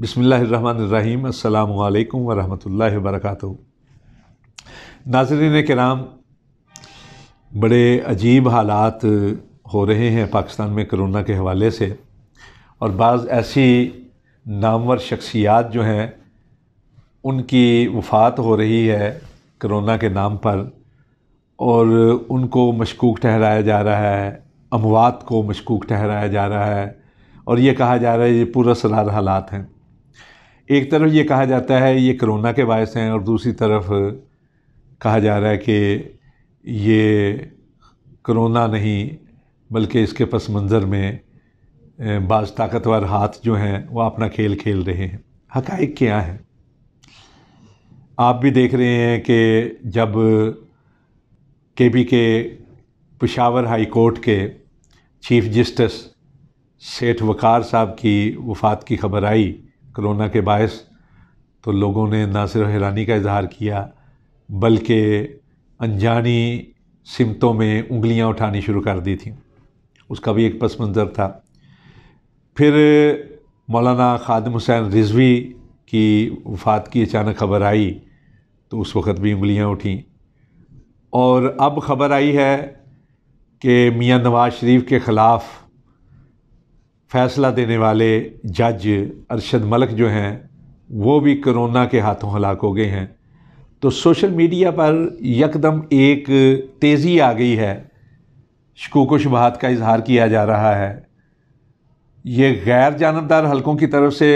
بسم اللہ الرحمن الرحیم۔ السلام علیکم ورحمۃ اللہ وبرکاتہ۔ ناظرین کرام، بڑے عجیب حالات ہو رہے ہیں پاکستان میں کرونا کے حوالے سے، اور بعض ایسی نامور شخصیات جو ہیں ان کی وفات ہو رہی ہے کرونا کے نام پر، اور ان کو مشکوک ٹھہرایا جا رہا ہے، اموات کو مشکوک ٹھہرایا جا رہا ہے، اور یہ کہا جا رہا ہے یہ پراسرار حالات ہیں۔ ایک طرف یہ کہا جاتا ہے یہ کرونا کے باعث ہیں، اور دوسری طرف کہا جا رہا ہے کہ یہ کرونا نہیں بلکہ اس کے پس منظر میں بعض طاقتور ہاتھ جو ہیں وہ اپنا کھیل کھیل رہے ہیں۔ حقائق کیا ہیں؟ آپ بھی دیکھ رہے ہیں کہ جب کے پشاور ہائی کورٹ کے چیف جسٹس سیٹھ وقار صاحب کی وفات کی خبر آئی کرونا کے باعث، تو لوگوں نے نہ صرف حیرانی کا اظہار کیا بلکہ انجانی سمتوں میں انگلیاں اٹھانی شروع کر دی تھیں۔ اس کا بھی ایک پس منظر تھا۔ پھر مولانا خادم حسین رضوی کی وفات کی اچانک خبر آئی تو اس وقت بھی انگلیاں اٹھیں، اور اب خبر آئی ہے کہ میاں نواز شریف کے خلاف فیصلہ دینے والے جج ارشد ملک جو ہیں وہ بھی کرونا کے ہاتھوں ہلاک ہو گئے ہیں۔ تو سوشل میڈیا پر یکدم ایک تیزی آ گئی ہے، شکوک و شبہات کا اظہار کیا جا رہا ہے۔ یہ غیر جانبدار حلقوں کی طرف سے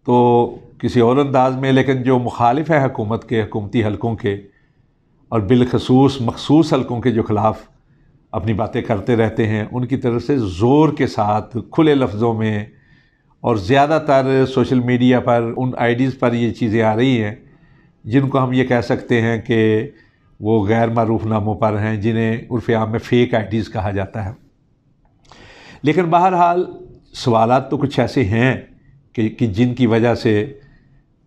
تو کسی اور انداز میں، لیکن جو مخالف ہے حکومت کے، حکومتی حلقوں کے، اور بالخصوص مخصوص حلقوں کے جو خلاف اپنی باتیں کرتے رہتے ہیں، ان کی طرف سے زور کے ساتھ کھلے لفظوں میں اور زیادہ تر سوشل میڈیا پر ان آئیڈیز پر یہ چیزیں آ رہی ہیں جن کو ہم یہ کہہ سکتے ہیں کہ وہ غیر معروف ناموں پر ہیں، جنہیں عرف عام میں فیک آئیڈیز کہا جاتا ہے۔ لیکن بہرحال سوالات تو کچھ ایسے ہیں کہ جن کی وجہ سے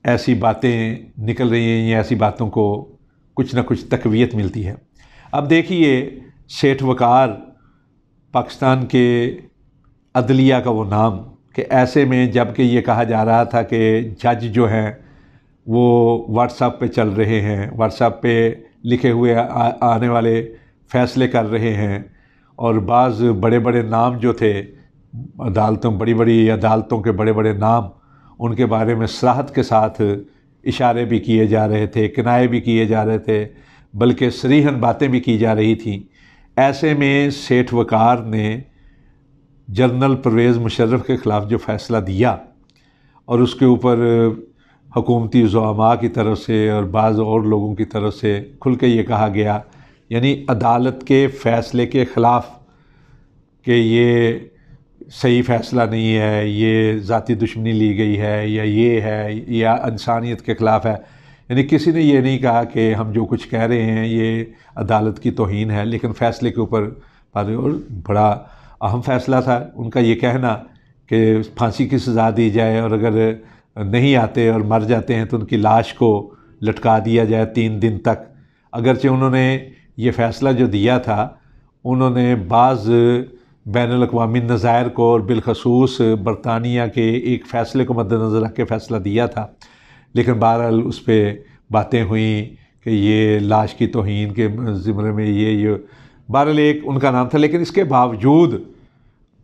ایسی باتیں نکل رہی ہیں، یا ایسی باتوں کو کچھ نہ کچھ تقویت ملتی ہے۔ اب دیکھیے، سیٹھ وقار پاکستان کے عدلیہ کا وہ نام، کہ ایسے میں جب کہ یہ کہا جا رہا تھا کہ جج جو ہیں وہ واٹس ایپ پہ چل رہے ہیں، واٹس ایپ پہ لکھے ہوئے آنے والے فیصلے کر رہے ہیں، اور بعض بڑے بڑے نام جو تھے عدالتوں، بڑی بڑی عدالتوں کے بڑے بڑے نام، ان کے بارے میں صراحت کے ساتھ اشارے بھی کیے جا رہے تھے، کنائے بھی کیے جا رہے تھے، بلکہ صریحاً باتیں بھی کی جا رہی تھیں۔ ایسے میں سیٹھ وقار نے جنرل پرویز مشرف کے خلاف جو فیصلہ دیا، اور اس کے اوپر حکومتی زعماء کی طرف سے اور بعض اور لوگوں کی طرف سے کھل کے یہ کہا گیا، یعنی عدالت کے فیصلے کے خلاف، کہ یہ صحیح فیصلہ نہیں ہے، یہ ذاتی دشمنی لی گئی ہے، یا یہ ہے، یا انسانیت کے خلاف ہے۔ یعنی کسی نے یہ نہیں کہا کہ ہم جو کچھ کہہ رہے ہیں یہ عدالت کی توہین ہے، لیکن فیصلے کے اوپر اور بڑا اہم فیصلہ تھا ان کا یہ کہنا کہ پھانسی کی سزا دی جائے، اور اگر نہیں آتے اور مر جاتے ہیں تو ان کی لاش کو لٹکا دیا جائے 3 دن تک۔ اگرچہ انہوں نے یہ فیصلہ جو دیا تھا، انہوں نے بعض بین الاقوامی نظائر کو اور بالخصوص برطانیہ کے ایک فیصلے کو مد نظر رکھ کے فیصلہ دیا تھا، لیکن بہرحال اس پہ باتیں ہوئیں کہ یہ لاش کی توہین کے زمرے میں یہ بہرحال ایک ان کا نام تھا۔ لیکن اس کے باوجود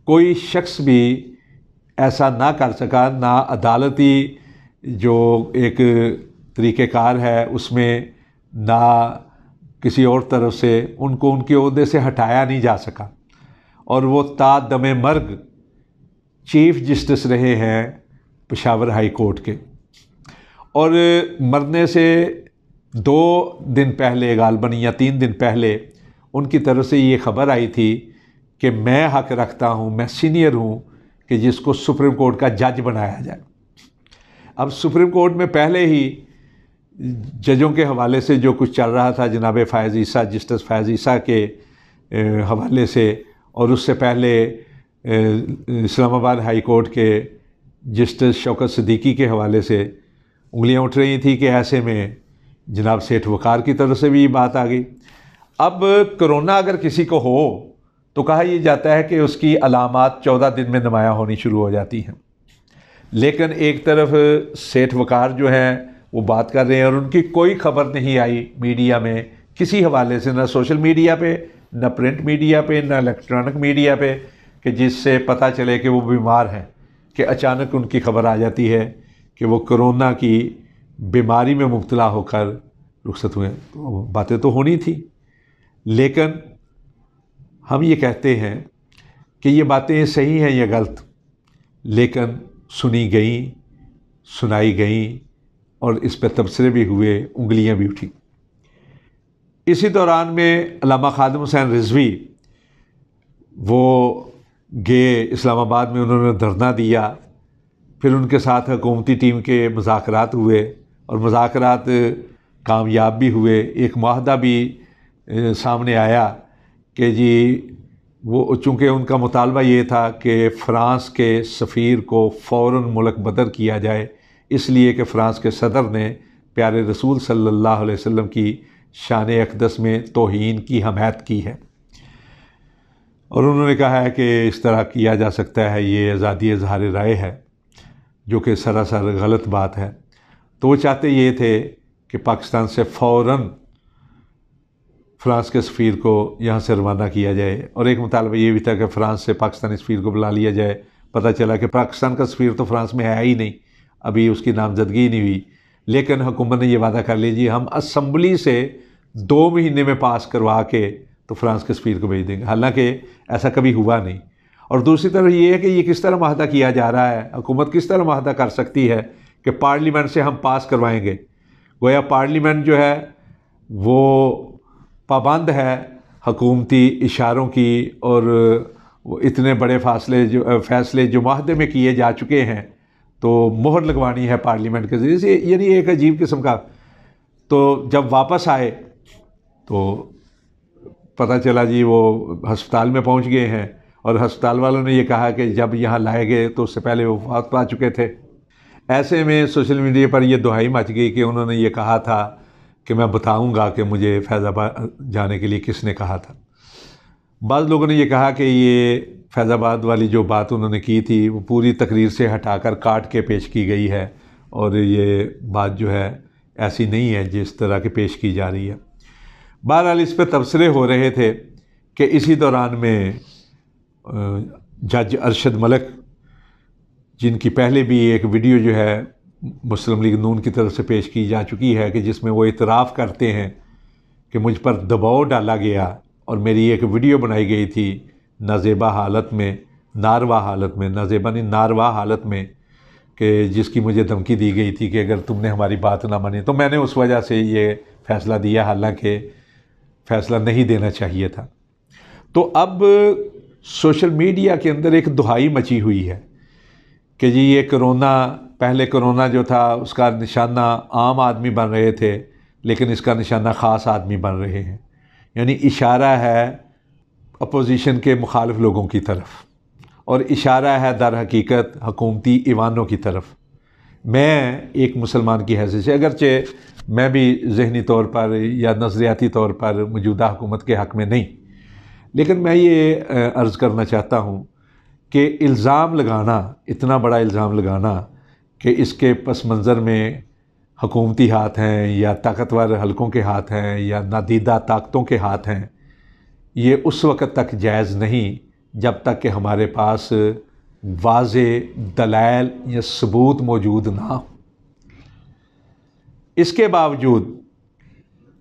کوئی شخص بھی ایسا نہ کر سکا، نہ عدالتی جو ایک طریقہ کار ہے اس میں، نہ کسی اور طرف سے ان کو ان کے عہدے سے ہٹایا نہیں جا سکا، اور وہ تا دم مرگ چیف جسٹس رہے ہیں پشاور ہائی کورٹ کے۔ اور مرنے سے 2 دن پہلے غالباً یا 3 دن پہلے ان کی طرف سے یہ خبر آئی تھی کہ میں حق رکھتا ہوں، میں سینئر ہوں کہ جس کو سپریم کورٹ کا جج بنایا جائے۔ اب سپریم کورٹ میں پہلے ہی ججوں کے حوالے سے جو کچھ چل رہا تھا، جناب فائز عیسیٰ، جسٹس فائز عیسیٰ کے حوالے سے، اور اس سے پہلے اسلام آباد ہائی کورٹ کے جسٹس شوکت صدیقی کے حوالے سے انگلیاں اٹھ رہی تھیں، کہ ایسے میں جناب سیٹھ وقار کی طرف سے بھی یہ بات آ گئی۔ اب کرونا اگر کسی کو ہو تو کہا یہ جاتا ہے کہ اس کی علامات 14 دن میں نمایاں ہونی شروع ہو جاتی ہیں۔ لیکن ایک طرف سیٹھ وقار جو ہیں وہ بات کر رہے ہیں اور ان کی کوئی خبر نہیں آئی میڈیا میں کسی حوالے سے، نہ سوشل میڈیا پہ، نہ پرنٹ میڈیا پہ، نہ الیکٹرانک میڈیا پہ، کہ جس سے پتہ چلے کہ وہ بیمار ہیں، کہ اچانک ان کی خبر آ جاتی ہے کہ وہ کرونا کی بیماری میں مبتلا ہو کر رخصت ہوئے۔ تو باتیں تو ہونی تھی، لیکن ہم یہ کہتے ہیں کہ یہ باتیں صحیح ہیں یا غلط، لیکن سنی گئیں، سنائی گئیں اور اس پہ تبصرے بھی ہوئے، انگلیاں بھی اٹھی۔ اسی دوران میں علامہ خادم حسین رضوی وہ گئے اسلام آباد میں، انہوں نے دھرنا دیا، پھر ان کے ساتھ حکومتی ٹیم کے مذاکرات ہوئے اور مذاکرات کامیاب بھی ہوئے۔ ایک معاہدہ بھی سامنے آیا کہ جی وہ، چونکہ ان کا مطالبہ یہ تھا کہ فرانس کے سفیر کو فوراً ملک بدر کیا جائے، اس لیے کہ فرانس کے صدر نے پیارے رسول صلی اللہ علیہ وسلم کی شان اقدس میں توہین کی حمایت کی ہے، اور انہوں نے کہا ہے کہ اس طرح کیا جا سکتا ہے، یہ آزادی اظہار رائے ہے، جو کہ سراسر غلط بات ہے۔ تو وہ چاہتے یہ تھے کہ پاکستان سے فوراً فرانس کے سفیر کو یہاں سے روانہ کیا جائے، اور ایک مطالبہ یہ بھی تھا کہ فرانس سے پاکستانی سفیر کو بلا لیا جائے۔ پتہ چلا کہ پاکستان کا سفیر تو فرانس میں آیا ہی نہیں، ابھی اس کی نامزدگی نہیں ہوئی، لیکن حکومت نے یہ وعدہ کر لی جی ہم اسمبلی سے 2 مہینے میں پاس کروا کے تو فرانس کے سفیر کو بھیج دیں گے، حالانکہ ایسا کبھی ہوا نہیں۔ اور دوسری طرف یہ ہے کہ یہ کس طرح معاہدہ کیا جا رہا ہے، حکومت کس طرح معاہدہ کر سکتی ہے کہ پارلیمنٹ سے ہم پاس کروائیں گے؟ گویا پارلیمنٹ جو ہے وہ پابند ہے حکومتی اشاروں کی، اور وہ اتنے بڑے فیصلے جو معاہدے میں کیے جا چکے ہیں تو مہر لگوانی ہے پارلیمنٹ کے ذریعے سے، یعنی ایک عجیب قسم کا۔ تو جب واپس آئے تو پتہ چلا جی وہ ہسپتال میں پہنچ گئے ہیں، اور ہسپتال والوں نے یہ کہا کہ جب یہاں لائے گئے تو اس سے پہلے وہ وفات پا چکے تھے۔ ایسے میں سوشل میڈیا پر یہ دہائی مچ گئی کہ انہوں نے یہ کہا تھا کہ میں بتاؤں گا کہ مجھے فیض آباد جانے کے لیے کس نے کہا تھا۔ بعض لوگوں نے یہ کہا کہ یہ فیض آباد والی جو بات انہوں نے کی تھی وہ پوری تقریر سے ہٹا کر کاٹ کے پیش کی گئی ہے، اور یہ بات جو ہے ایسی نہیں ہے جس طرح کے پیش کی جا رہی ہے۔ بہرحال اس پہ تبصرے ہو رہے تھے کہ اسی دوران میں جج ارشد ملک، جن کی پہلے بھی ایک ویڈیو جو ہے مسلم لیگ نون کی طرف سے پیش کی جا چکی ہے کہ جس میں وہ اعتراف کرتے ہیں کہ مجھ پر دباؤ ڈالا گیا اور میری ایک ویڈیو بنائی گئی تھی نازیبا حالت میں، ناروا حالت میں، نازیبا نہیں ناروا حالت میں، کہ جس کی مجھے دھمکی دی گئی تھی کہ اگر تم نے ہماری بات نہ مانی، تو میں نے اس وجہ سے یہ فیصلہ دیا، حالانکہ فیصلہ نہیں دینا چاہیے تھا۔ تو اب سوشل میڈیا کے اندر ایک دہائی مچی ہوئی ہے کہ جی یہ کرونا، پہلے کرونا جو تھا اس کا نشانہ عام آدمی بن رہے تھے، لیکن اس کا نشانہ خاص آدمی بن رہے ہیں، یعنی اشارہ ہے اپوزیشن کے مخالف لوگوں کی طرف، اور اشارہ ہے در حقیقت حکومتی ایوانوں کی طرف۔ میں ایک مسلمان کی حیثیت سے، اگرچہ میں بھی ذہنی طور پر یا نظریاتی طور پر موجودہ حکومت کے حق میں نہیں، لیکن میں یہ عرض کرنا چاہتا ہوں کہ الزام لگانا، اتنا بڑا الزام لگانا کہ اس کے پس منظر میں حکومتی ہاتھ ہیں یا طاقتور حلقوں کے ہاتھ ہیں یا نادیدہ طاقتوں کے ہاتھ ہیں، یہ اس وقت تک جائز نہیں جب تک کہ ہمارے پاس واضح دلائل یا ثبوت موجود نہ ہو۔ اس کے باوجود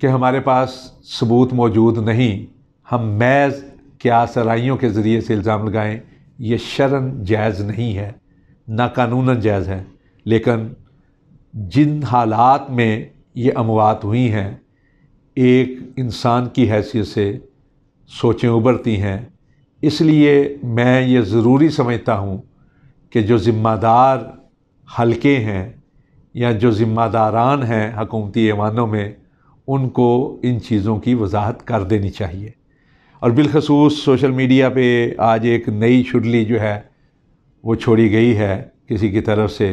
کہ ہمارے پاس ثبوت موجود نہیں، ہم محض قیاس آرائیوں کے ذریعے سے الزام لگائیں، یہ شرعاً جائز نہیں ہے، نہ قانوناً جائز ہے۔ لیکن جن حالات میں یہ اموات ہوئی ہیں، ایک انسان کی حیثیت سے سوچیں ابھرتی ہیں، اس لیے میں یہ ضروری سمجھتا ہوں کہ جو ذمہ دار حلقے ہیں یا جو ذمہ داران ہیں حکومتی ایوانوں میں، ان کو ان چیزوں کی وضاحت کر دینی چاہیے۔ اور بالخصوص سوشل میڈیا پہ آج ایک نئی شڈلی جو ہے وہ چھوڑی گئی ہے کسی کی طرف سے،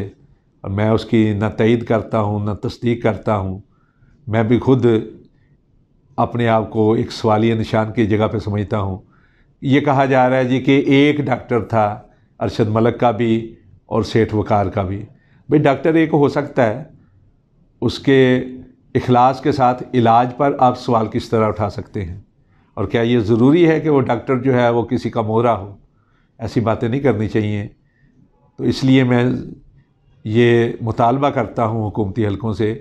اور میں اس کی نہ تائید کرتا ہوں نہ تصدیق کرتا ہوں۔ میں بھی خود اپنے آپ کو ایک سوالیہ نشان کی جگہ پہ سمجھتا ہوں۔ یہ کہا جا رہا ہے جی کہ ایک ڈاکٹر تھا ارشد ملک کا بھی اور سیٹھ وقار کا بھی۔ بھئی ڈاکٹر ایک ہو سکتا ہے، اس کے اخلاص کے ساتھ علاج پر آپ سوال کس طرح اٹھا سکتے ہیں، اور کیا یہ ضروری ہے کہ وہ ڈاکٹر جو ہے وہ کسی کا مورا ہو؟ ایسی باتیں نہیں کرنی چاہیے۔ تو اس لیے میں یہ مطالبہ کرتا ہوں حکومتی حلقوں سے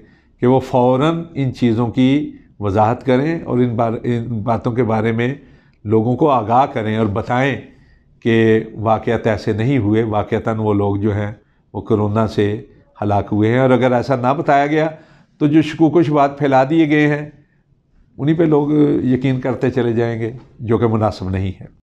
کہ وہ فوراً ان چیزوں کی وضاحت کریں اور ان باتوں کے بارے میں لوگوں کو آگاہ کریں اور بتائیں کہ واقعات ایسے نہیں ہوئے، واقعتاً وہ لوگ جو ہیں وہ کرونا سے ہلاک ہوئے ہیں، اور اگر ایسا نہ بتایا گیا تو جو شکوک و شبہات پھیلا دیے گئے ہیں انہی پہ لوگ یقین کرتے چلے جائیں گے، جو کہ مناسب نہیں ہے۔